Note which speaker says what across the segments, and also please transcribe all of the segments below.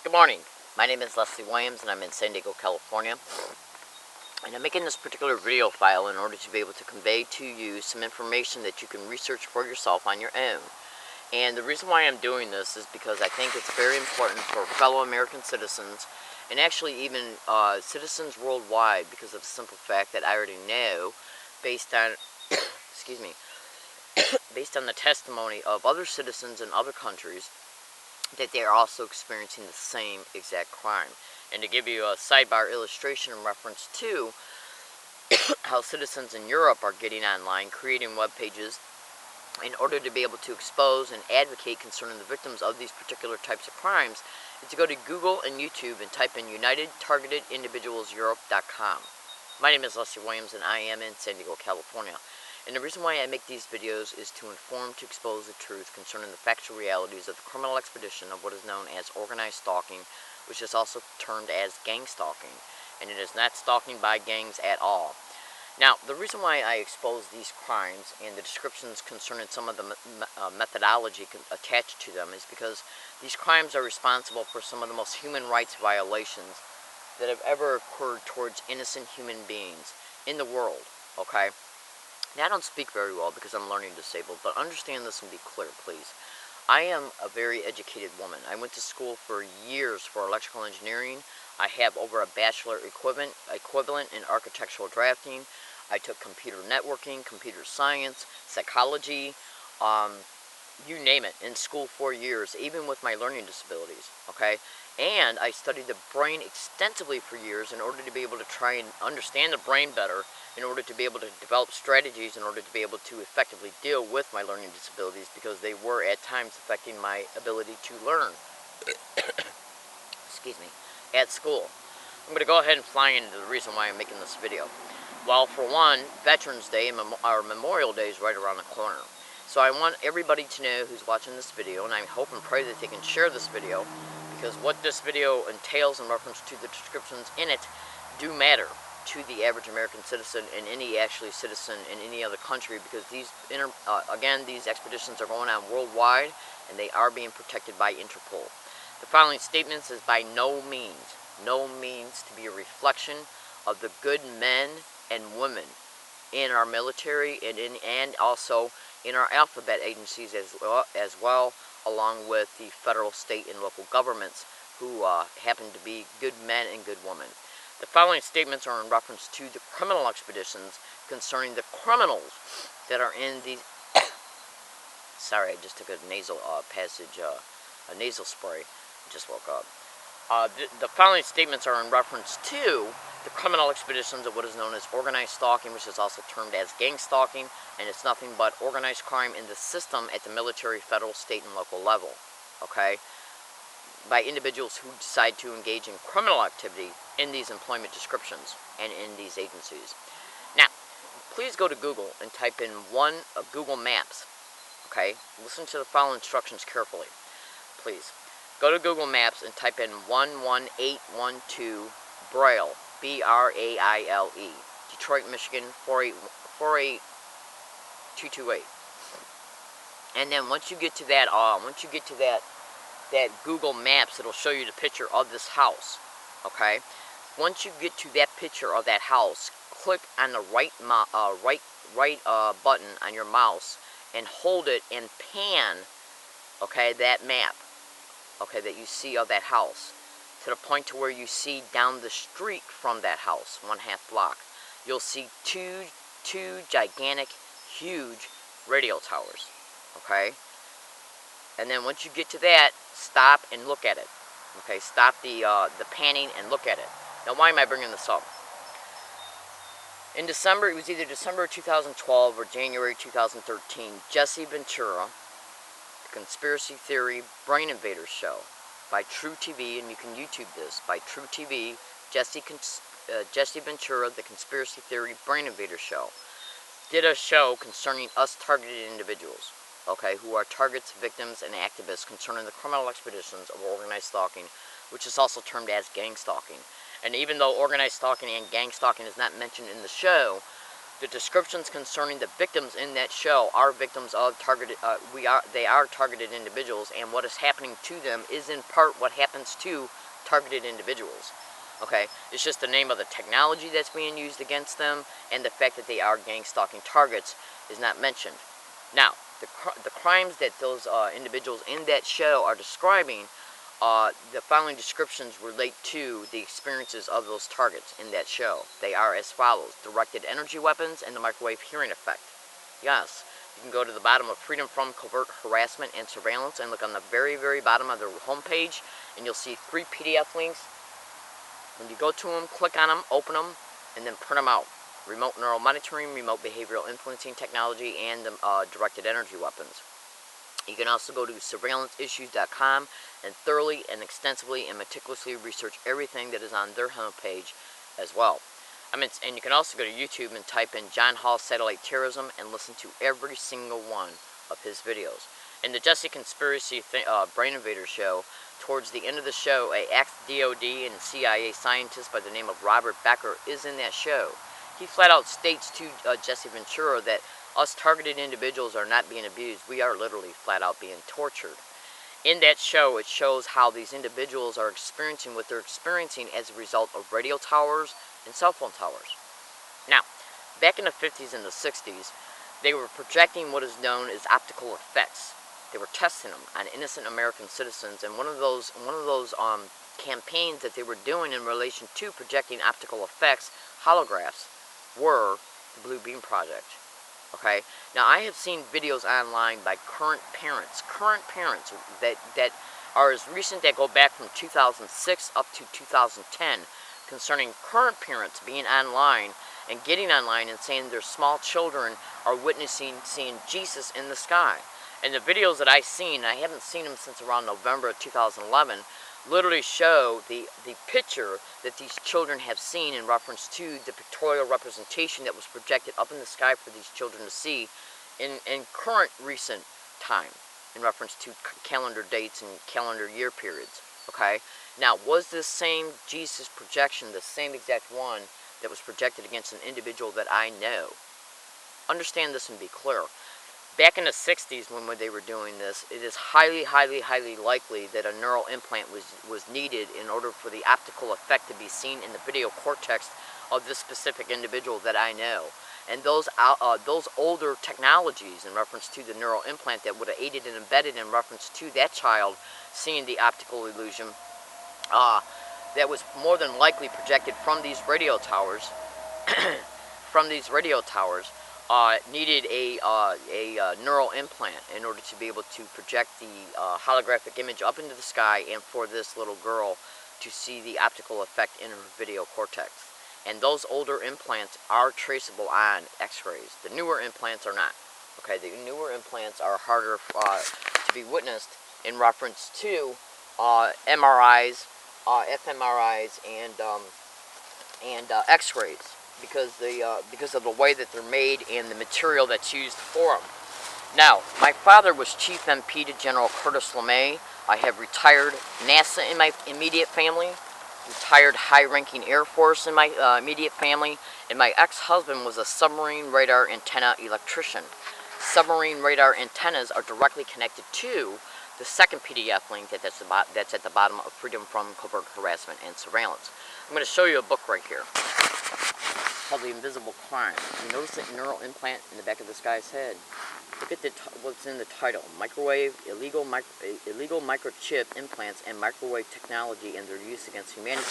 Speaker 1: Good morning. My name is Leslie Williams and I'm in San Diego, California. And I'm making this particular video file in order to be able to convey to you some information that you can research for yourself on your own. And the reason why I'm doing this is because I think it's very important for fellow American citizens and actually even citizens worldwide, because of the simple fact that I already know, based on excuse me, based on the testimony of other citizens in other countries, that they are also experiencing the same exact crime. And to give you a sidebar illustration in reference to how citizens in Europe are getting online, creating web pages in order to be able to expose and advocate concerning the victims of these particular types of crimes, is to go to Google and YouTube and type in UnitedTargetedIndividualsEurope.com. My name is Leslie Williams and I am in San Diego, California. And the reason why I make these videos is to inform, to expose the truth concerning the factual realities of the criminal expedition of what is known as organized stalking, which is also termed as gang stalking. And it is not stalking by gangs at all. Now, the reason why I expose these crimes and the descriptions concerning some of the methodology attached to them is because these crimes are responsible for some of the most human rights violations that have ever occurred towards innocent human beings in the world, okay? Now, I don't speak very well because I'm learning disabled, but understand this and be clear, please. I am a very educated woman. I went to school for years for electrical engineering. I have over a bachelor equivalent in architectural drafting. I took computer networking, computer science, psychology, you name it, in school for years, even with my learning disabilities, okay? And I studied the brain extensively for years in order to be able to try and understand the brain better, in order to be able to develop strategies in order to be able to effectively deal with my learning disabilities, because they were at times affecting my ability to learn excuse me, at school. I'm going to go ahead and fly into the reason why I'm making this video. Well, for one, Veterans Day and our Memorial Day is right around the corner. So I want everybody to know who's watching this video, and I hope and pray that they can share this video, because what this video entails in reference to the descriptions in it do matter to the average American citizen and any actually citizen in any other country, because these again, these expeditions are going on worldwide and they are being protected by Interpol. The following statements is by no means to be a reflection of the good men and women in our military and also in our alphabet agencies as well, along with the federal, state, and local governments who happen to be good men and good women. The following statements are in reference to the criminal expeditions concerning the criminals that are in these sorry, I just took a nasal passage, a nasal spray. I just woke up. The following statements are in reference to the criminal expeditions of what is known as organized stalking, which is also termed as gang stalking, and it's nothing but organized crime in the system at the military, federal, state, and local level, okay, by individuals who decide to engage in criminal activity in these employment descriptions and in these agencies. Now, please go to Google and type in Google Maps, okay? Listen to the following instructions carefully, please. Go to Google Maps and type in 11812 Braille, B-R-A-I-L-E, Detroit, Michigan 48228. And then once you get to that, that Google Maps, it'll show you the picture of this house, okay? Once you get to that picture of that house, click on the right button on your mouse and hold it and pan, okay, that map, okay, that you see of that house, to the point to where you see down the street from that house, 1/2 block, you'll see two gigantic, huge radio towers, okay? And then once you get to that, stop and look at it, okay? Stop the panning and look at it. Now, why am I bringing this up? In December, it was either December 2012 or January 2013, Jesse Ventura, the Conspiracy Theory Brain Invaders show by True TV, and you can YouTube this, by True TV, Jesse Ventura, the Conspiracy Theory Brain Invaders show, did a show concerning us targeted individuals, okay, who are targets, victims, and activists concerning the criminal expeditions of organized stalking, which is also termed as gang stalking. And even though organized stalking and gang stalking is not mentioned in the show, The descriptions concerning the victims in that show are victims of they are targeted individuals, and what is happening to them is in part what happens to targeted individuals. Okay, it's just the name of the technology that's being used against them, and the fact that they are gang stalking targets is not mentioned. Now, the crimes that those individuals in that show are describing, the following descriptions relate to the experiences of those targets in that show. They are as follows: directed energy weapons and the microwave hearing effect. Yes, you can go to the bottom of Freedom from Covert Harassment and Surveillance and look on the very, very bottom of their homepage, and you'll see 3 PDF links. When you go to them, click on them, open them, and then print them out. Remote neural monitoring, remote behavioral influencing technology, and directed energy weapons. You can also go to surveillanceissues.com and thoroughly and extensively and meticulously research everything that is on their homepage as well. And you can also go to YouTube and type in John Hall Satellite Terrorism and listen to every single one of his videos. In the Jesse Conspiracy Brain Invader show, towards the end of the show, a ex-DOD and CIA scientist by the name of Robert Becker is in that show. He flat out states to Jesse Ventura that us targeted individuals are not being abused. We are literally flat out being tortured. In that show, it shows how these individuals are experiencing what they're experiencing as a result of radio towers and cell phone towers. Now, back in the 50s and the 60s, they were projecting what is known as optical effects. They were testing them on innocent American citizens, and one of those campaigns that they were doing in relation to projecting optical effects, holographs, were the Blue Beam Project. Okay, now I have seen videos online by current parents that are as recent, that go back from 2006 up to 2010, concerning current parents being online and getting online and saying their small children are seeing Jesus in the sky. And the videos that I've seen, I haven't seen them since around November of 2011, literally show the picture that these children have seen in reference to the pictorial representation that was projected up in the sky for these children to see in current recent time, in reference to calendar dates and calendar year periods. Okay, now, was this same Jesus projection the same exact one that was projected against an individual that I know? Understand this and be clear. Back in the 60s, when they were doing this, it is highly, highly, highly likely that a neural implant was needed in order for the optical effect to be seen in the video cortex of this specific individual that I know. And those older technologies in reference to the neural implant that would have aided and embedded in reference to that child seeing the optical illusion, that was more than likely projected from these radio towers, needed a neural implant in order to be able to project the holographic image up into the sky, and for this little girl to see the optical effect in her video cortex. And those older implants are traceable on x-rays. The newer implants are not. Okay, the newer implants are harder to be witnessed in reference to MRIs, fMRIs, and x-rays, because of the way that they're made and the material that's used for them. Now, my father was Chief MP to General Curtis LeMay. I have retired NASA in my immediate family, retired high-ranking Air Force in my immediate family, and my ex-husband was a submarine radar antenna electrician. Submarine radar antennas are directly connected to the second PDF link that's at the bottom of Freedom from Covert Harassment and Surveillance. I'm going to show you a book right here called The Invisible Crime. You notice that neural implant in the back of this guy's head? Look at what's in the title: Microwave, Illegal Microchip Implants and Microwave Technology and Their Use Against Humanity,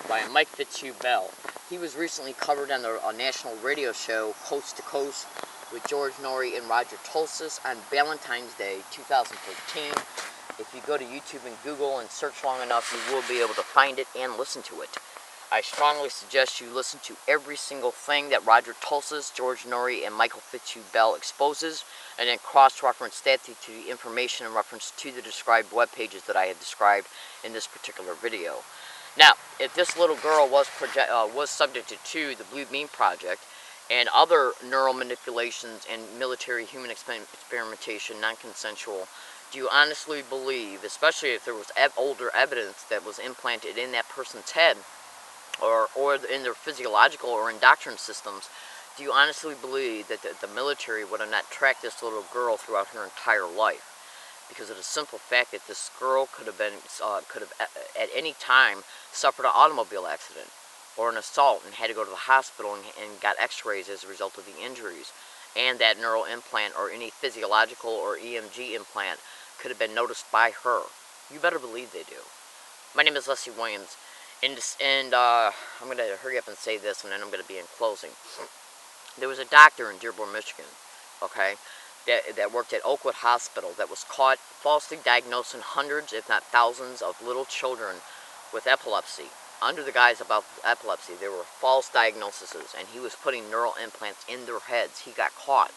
Speaker 1: by Mike Fitzhugh-Bell. He was recently covered on a national radio show, Coast to Coast, with George Norrie and Roger Tulsis on Valentine's Day 2013. If you go to YouTube and Google and search long enough, you will be able to find it and listen to it. I strongly suggest you listen to every single thing that Roger Tulsis, George Norrie, and Michael Fitzhugh-Bell exposes, and then cross-reference that to the information in reference to the described web pages that I have described in this particular video. Now, if this little girl was subjected to the Blue Beam Project and other neural manipulations and military human experimentation, non-consensual, do you honestly believe, especially if there was older evidence that was implanted in that person's head, or in their physiological or endocrine systems, do you honestly believe that the military would have not tracked this little girl throughout her entire life? Because of the simple fact that this girl could have at any time suffered an automobile accident or an assault and had to go to the hospital and got x-rays as a result of the injuries. And that neural implant or any physiological or EMG implant could have been noticed by her. You better believe they do. My name is Leslie Williams, and I'm going to hurry up and say this, and then I'm going to be in closing. There was a doctor in Dearborn, Michigan, okay, that worked at Oakwood Hospital that was caught falsely diagnosing hundreds, if not thousands, of little children with epilepsy. Under the guise of epilepsy, there were false diagnoses, and he was putting neural implants in their heads. He got caught,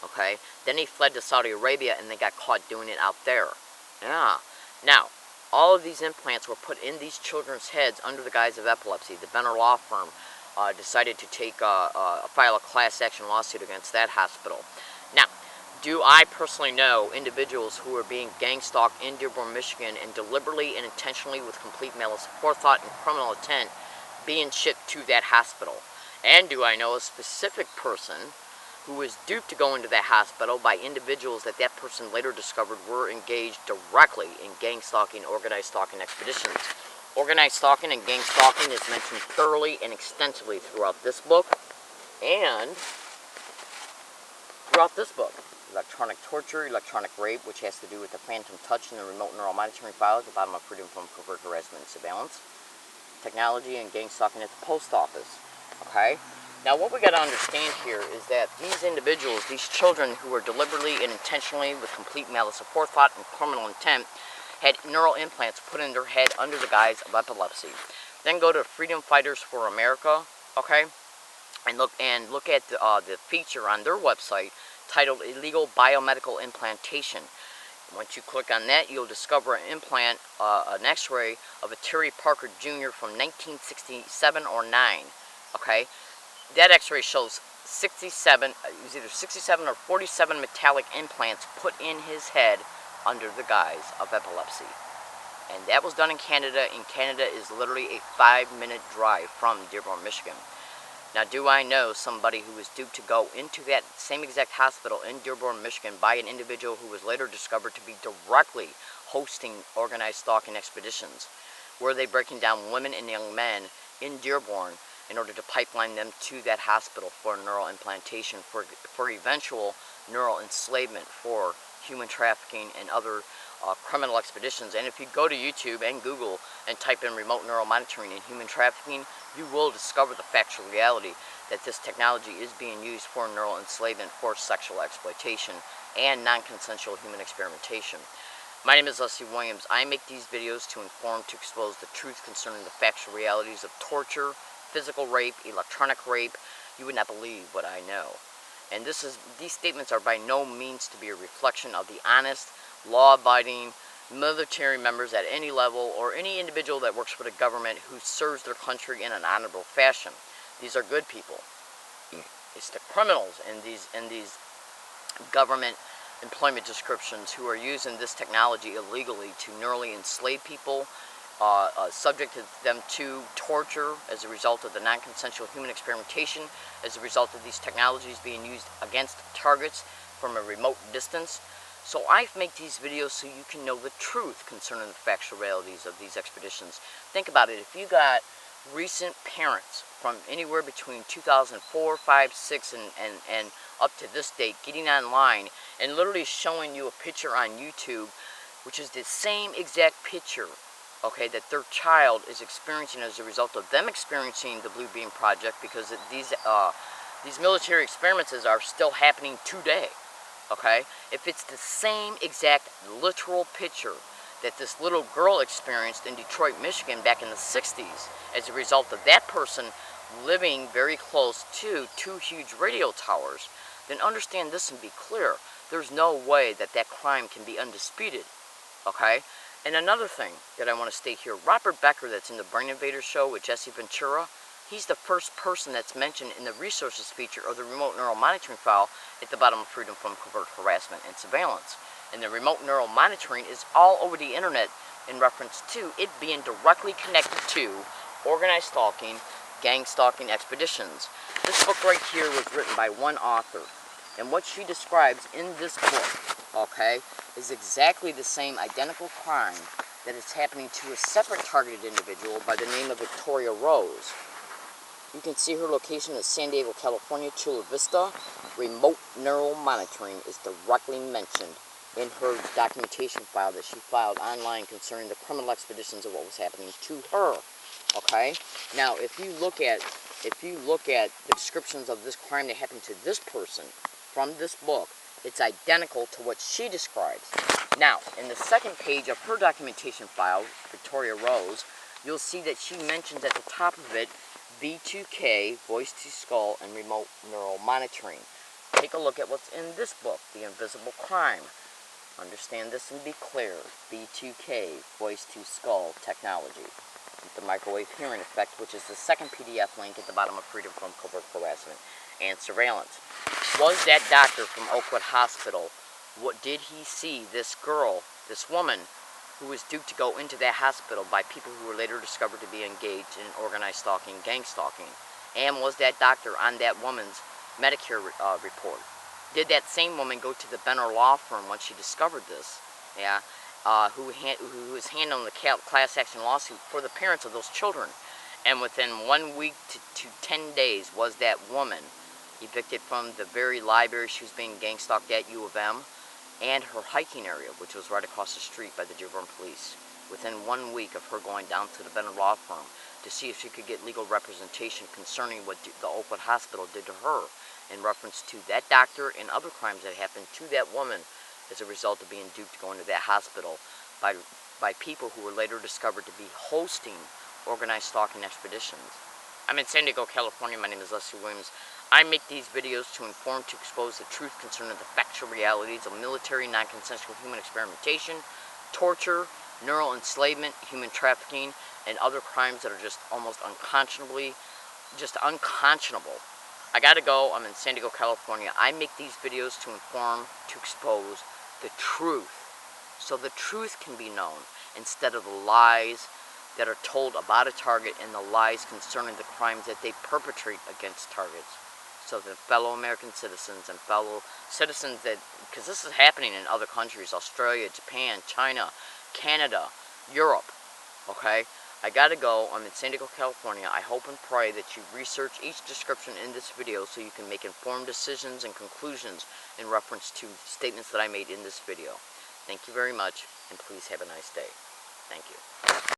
Speaker 1: okay? Then he fled to Saudi Arabia, and they got caught doing it out there. Yeah. Now, all of these implants were put in these children's heads under the guise of epilepsy. The Benner Law Firm decided to file a class action lawsuit against that hospital. Now, do I personally know individuals who are being gang-stalked in Dearborn, Michigan, and deliberately and intentionally with complete malice aforethought and criminal intent being shipped to that hospital? And do I know a specific person who was duped to go into that hospital by individuals that person later discovered were engaged directly in gang-stalking, organized stalking expeditions? Organized stalking and gang stalking is mentioned thoroughly and extensively throughout this book and throughout this book. Electronic torture, electronic rape, which has to do with the phantom touch and the remote neural monitoring file at the bottom of Freedom from Covert Harassment and Surveillance. Technology and gang stalking at the post office. Okay? Now what we got to understand here is that these individuals, these children who were deliberately and intentionally with complete malice aforethought and criminal intent, had neural implants put in their head under the guise of epilepsy. Then go to Freedom Fighters for America, okay, and look at the feature on their website titled Illegal Biomedical Implantation. Once you click on that, you'll discover an implant, an x-ray of a Terry Parker Jr. from 1967 or 9, okay? That x-ray shows 67, it was either 67 or 47 metallic implants put in his head under the guise of epilepsy. And that was done in Canada, and Canada is literally a 5-minute drive from Dearborn, Michigan. Now, do I know somebody who was duped to go into that same exact hospital in Dearborn, Michigan by an individual who was later discovered to be directly hosting organized stalking expeditions? Were they breaking down women and young men in Dearborn in order to pipeline them to that hospital for neural implantation, for eventual neural enslavement, for human trafficking and other criminal expeditions? And if you go to YouTube and Google and type in remote neural monitoring and human trafficking, you will discover the factual reality that this technology is being used for neural enslavement, for sexual exploitation, and non-consensual human experimentation. My name is Leslie Williams. I make these videos to inform, to expose the truth concerning the factual realities of torture, physical rape, electronic rape. You would not believe what I know. And these statements are by no means to be a reflection of the honest, law-abiding military members at any level or any individual that works for the government who serves their country in an honorable fashion. These are good people. It's the criminals in these government employment descriptions who are using this technology illegally to neurally enslave people, subject them to torture as a result of the non-consensual human experimentation, as a result of these technologies being used against targets from a remote distance. So I make these videos so you can know the truth concerning the factual realities of these expeditions. Think about it. If you got recent parents from anywhere between 2004, 5, 6, and up to this date getting online and literally showing you a picture on YouTube, which is the same exact picture, okay, that their child is experiencing as a result of them experiencing the Blue Beam Project, because these military experiments are still happening today. Okay, if it's the same exact literal picture that this little girl experienced in Detroit, Michigan back in the 60s as a result of that person living very close to 2 huge radio towers, then understand this and be clear. There's no way that that crime can be undisputed. Okay? And another thing that I want to state here, Robert Becker, that's in the Brain Invader show with Jesse Ventura, he's the first person that's mentioned in the resources feature of the remote neural monitoring file at the bottom of Freedom from Covert Harassment and Surveillance. And the remote neural monitoring is all over the internet in reference to it being directly connected to organized stalking, Gang Stalking Expeditions. This book right here was written by one author, and what she describes in this book, okay, is exactly the same identical crime that is happening to a separate targeted individual by the name of Victoria Rose. You can see her location is San Diego, California, Chula Vista. Remote neural monitoring is directly mentioned in her documentation file that she filed online concerning the criminal expeditions of what was happening to her. Okay? Now, if you look at the descriptions of this crime that happened to this person from this book, it's identical to what she describes. Now, in the second page of her documentation file, Victoria Rose, you'll see that she mentions at the top of it V2K, voice to skull, and remote neural monitoring. Take a look at what's in this book, The Invisible Crime. Understand this and be clear. V2K, voice to skull technology. The microwave hearing effect, which is the second PDF link at the bottom of Freedom from Covert Harassment and Surveillance. Was that doctor from Oakwood Hospital, what did he see this girl, this woman, who was duped to go into that hospital by people who were later discovered to be engaged in organized stalking, gang stalking? And was that doctor on that woman's Medicare report? Did that same woman go to the Benner Law Firm once she discovered this? Yeah, who was handling the class action lawsuit for the parents of those children? And within 1 week to 10 days, was that woman evicted from the very library she was being gang stalked at, U of M, and her hiking area, which was right across the street by the Dearborn Police. Within 1 week of her going down to the Benner Law Firm to see if she could get legal representation concerning what the Oakwood Hospital did to her in reference to that doctor and other crimes that happened to that woman as a result of being duped to go into that hospital by people who were later discovered to be hosting organized stalking expeditions. I'm in San Diego, California. My name is Leslie Williams. I make these videos to inform, to expose the truth concerning the factual realities of military, non-consensual human experimentation, torture, neural enslavement, human trafficking, and other crimes that are just almost unconscionable. I gotta go. I'm in San Diego, California. I make these videos to inform, to expose the truth, so the truth can be known instead of the lies that are told about a target and the lies concerning the crimes that they perpetrate against targets. So that fellow American citizens and fellow citizens that, because this is happening in other countries, Australia, Japan, China, Canada, Europe, okay? I gotta go. I'm in San Diego, California. I hope and pray that you research each description in this video so you can make informed decisions and conclusions in reference to statements that I made in this video. Thank you very much, and please have a nice day. Thank you.